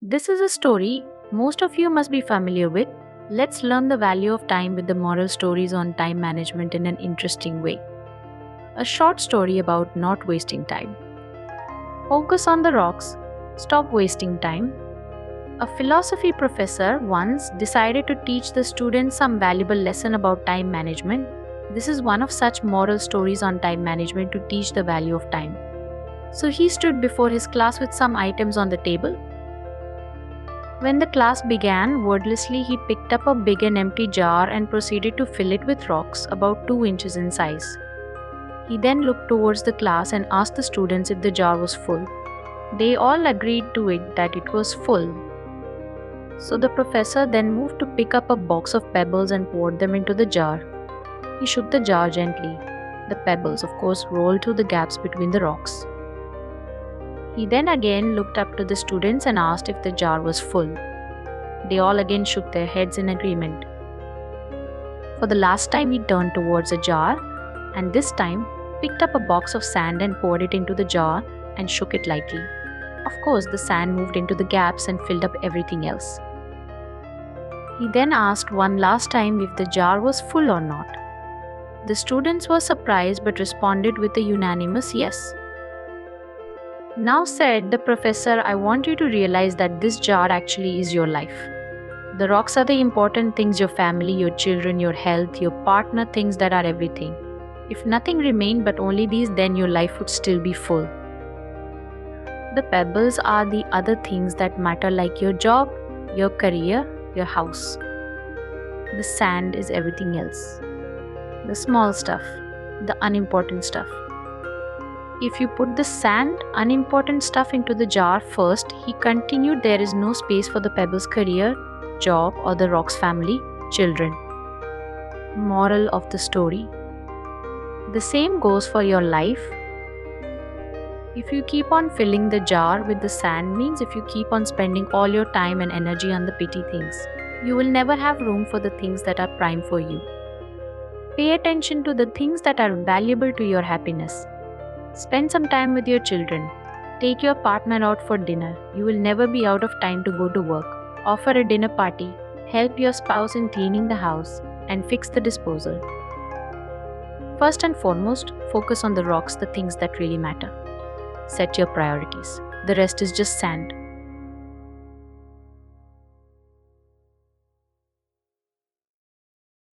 This is a story most of you must be familiar with. Let's learn the value of time with the moral stories on time management in an interesting way. A short story about not wasting time. Focus on the rocks, stop wasting time. A philosophy professor once decided to teach the students some valuable lesson about time management. This is one of such moral stories on time management to teach the value of time. So he stood before his class with some items on the table. When the class began, wordlessly he picked up a big and empty jar and proceeded to fill it with rocks about 2 inches in size. He then looked towards the class and asked the students if the jar was full. They all agreed to it that it was full. So the professor then moved to pick up a box of pebbles and poured them into the jar. He shook the jar gently. The pebbles, of course, rolled through the gaps between the rocks. He then again looked up to the students and asked if the jar was full. They all again shook their heads in agreement. For the last time, he turned towards a jar and this time picked up a box of sand and poured it into the jar and shook it lightly. Of course, the sand moved into the gaps and filled up everything else. He then asked one last time if the jar was full or not. The students were surprised but responded with a unanimous yes. Now, said the professor, I want you to realize that this jar actually is your life. The rocks are the important things, your family, your children, your health, your partner, things that are everything. If nothing remained but only these, then your life would still be full. The pebbles are the other things that matter, like your job, your career, your house. The sand is everything else. The small stuff, the unimportant stuff. If you put the sand, unimportant stuff into the jar first, he continued, there is no space for the pebble's career, job, or the rock's family, children. Moral of the story. The same goes for your life. If you keep on filling the jar with the sand, means if you keep on spending all your time and energy on the petty things, you will never have room for the things that are prime for you. Pay attention to the things that are valuable to your happiness. Spend some time with your children. Take your partner out for dinner. You will never be out of time to go to work. Offer a dinner party. Help your spouse in cleaning the house and fix the disposal. First and foremost, focus on the rocks, the things that really matter. Set your priorities. The rest is just sand.